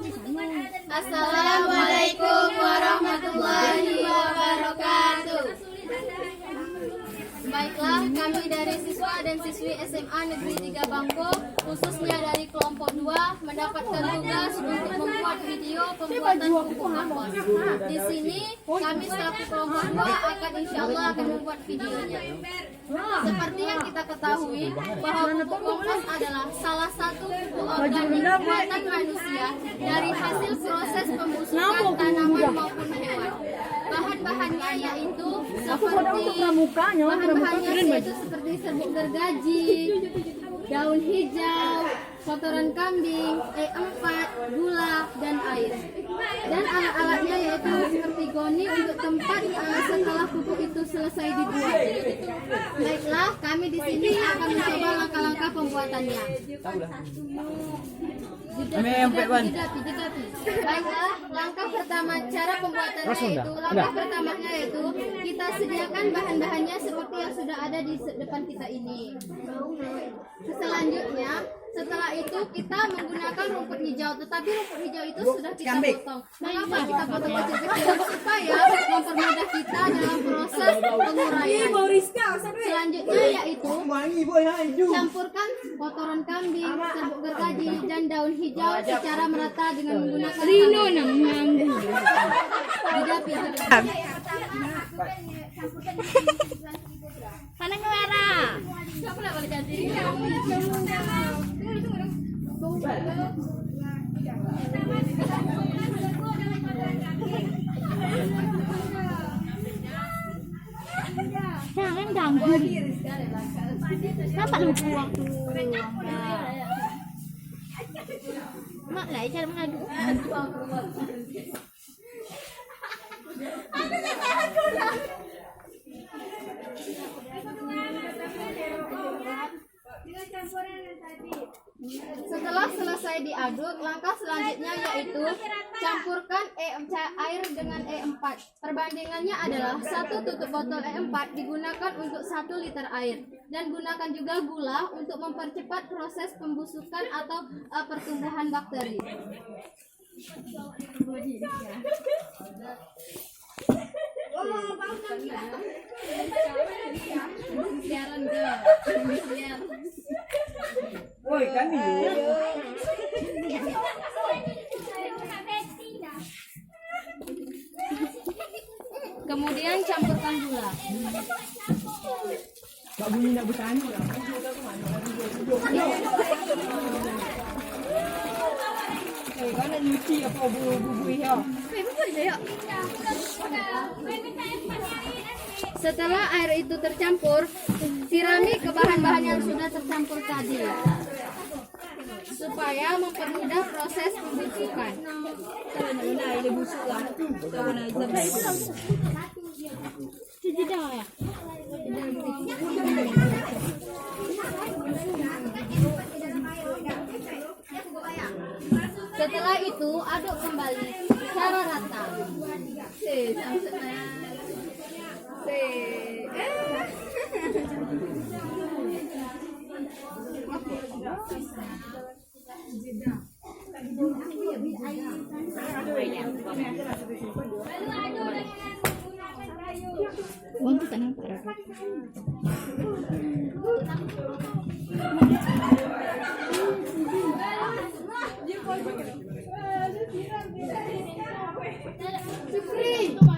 Assalamualaikum warahmatullahi wabarakatuh. Baiklah, kami dari siswa dan siswi SMA Negeri 3 Bangko, khususnya dari kelompok 2, mendapatkan tugas untuk membuat video pembuatan buku hapus. Di sini, kami selaku kelompok 2 insya Allah akan membuat videonya. Seperti yang kita ketahui, bahwa pupuk kompos adalah salah satu pupuk organik buatan manusia dari hasil proses pembusukan tanaman maupun hewan. Bahan-bahannya yaitu seperti serbuk gergaji, daun hijau, kotoran kambing, E4, gula, dan air. Dan alat-alatnya yaitu seperti goni untuk tempat setelah pupuk itu selesai dibuat. Baiklah, kami di sini akan mencoba langkah-langkah pembuatannya. Baiklah, langkah pertama cara pembuatannya yaitu kita sediakan bahan-bahannya seperti yang sudah ada di depan kita ini. Selanjutnya, setelah itu kita menggunakan rumput hijau, tetapi rumput hijau itu sudah kita potong. Mengapa kita potong kecil-kecil? Supaya mempermudah kita dalam proses penguraian. Selanjutnya yaitu campurkan kotoran kambing, serbuk gergaji, dan daun hijau secara merata dengan menggunakan Mana merah? Jangan ganggu. Kenapa lupa waktu? Mak lah cara mengadu. Setelah selesai diaduk, langkah selanjutnya yaitu campurkan air dengan E4. Perbandingannya adalah 1 tutup botol E4 digunakan untuk 1 liter air. Dan gunakan juga gula untuk mempercepat proses pembusukan atau pertumbuhan bakteri. Woi, kami Kemudian campurkan gula. Kak bunyi nak bertanya lah. Kau nak nyuci apa bubu ya? Setelah air itu tercampur, sirami ke bahan-bahan yang sudah tercampur tadi, supaya mempermudah proses pembusukan. Setelah itu aduk kembali secara rata. Untuk tenang para.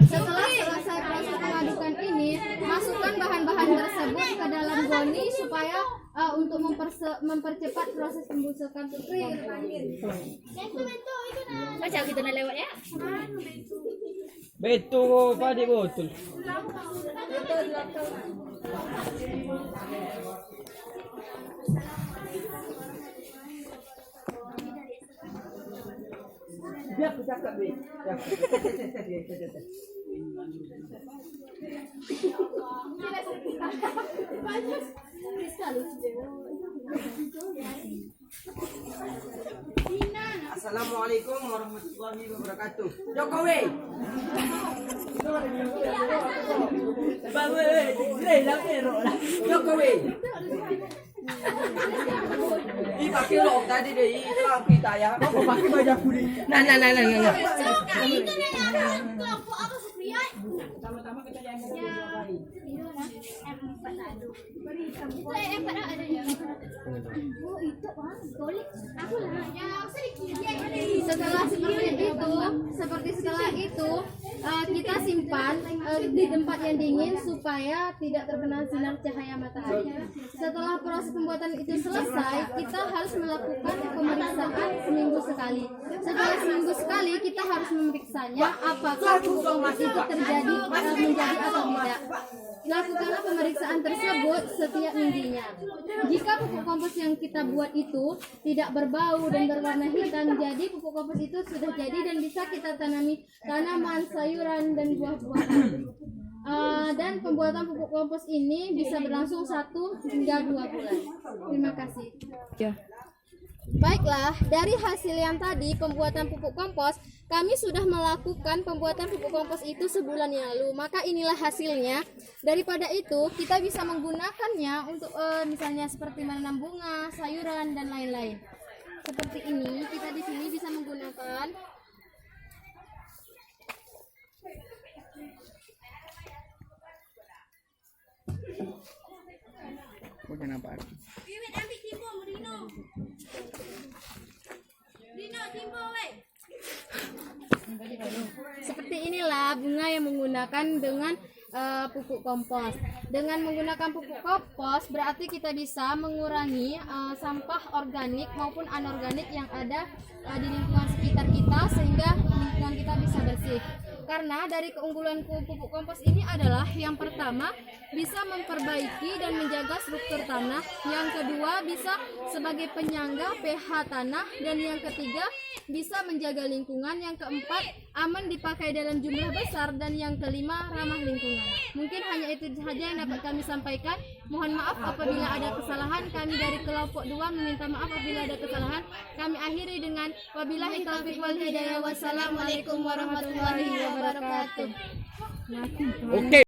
Setelah selesai proses pengadukan ini, masukkan bahan-bahan tersebut ke dalam goni supaya untuk mempercepat proses pembusukan Supri. Macam kita nak lewat ya? Betul, Pak Dik betul. Biar aku cakap, Bik. Assalamualaikum warahmatullahi wabarakatuh. Jokowi. Jokowi. Ih pakai rok tadi deh, itu kita ya. Kau pakai baju kuning. Nah. Suka itu nih kelompok apa sih? Pertama-tama kita yang Empat ada ya. Oh itu bang, golik. Aku lah yang sedikit. Setelah itu kita simpan di tempat yang dingin supaya tidak terkena sinar cahaya matahari. Setelah proses pembuatan itu selesai, kita harus melakukan pemeriksaan seminggu sekali. Setelah seminggu sekali kita harus memeriksanya apakah pupuk kompos itu menjadi atau tidak. Lakukanlah pemeriksaan tersebut setiap minggunya. Jika pupuk kompos yang kita buat itu tidak berbau dan berwarna hitam, jadi pupuk kompos itu sudah jadi dan bisa kita tanami tanaman, sayuran, dan buah-buahan. Dan pembuatan pupuk kompos ini bisa berlangsung 1 hingga 2 bulan. Terima kasih. Baiklah, dari hasil yang tadi pembuatan pupuk kompos, kami sudah melakukan pembuatan pupuk kompos itu sebulan yang lalu. Maka inilah hasilnya. Daripada itu, kita bisa menggunakannya untuk misalnya seperti menanam bunga, sayuran, dan lain-lain. Seperti ini, kita di sini bisa menggunakan Kenapa? seperti inilah bunga yang menggunakan dengan pupuk kompos. Dengan menggunakan pupuk kompos berarti kita bisa mengurangi sampah organik maupun anorganik yang ada di lingkungan sekitar kita sehingga lingkungan kita bisa bersih. Karena dari keunggulan pupuk kompos ini adalah yang pertama bisa memperbaiki dan menjaga struktur tanah, yang kedua bisa sebagai penyangga pH tanah, dan yang ketiga bisa menjaga lingkungan, yang keempat aman dipakai dalam jumlah besar, dan yang kelima ramah lingkungan. Mungkin hanya itu saja yang dapat kami sampaikan. Mohon maaf apabila ada kesalahan. Kami dari kelompok 2 meminta maaf apabila ada kesalahan. Kami akhiri dengan wabillahi taufiq wal hidayah. Wassalamualaikum warahmatullahi wabarakatuh. Oke.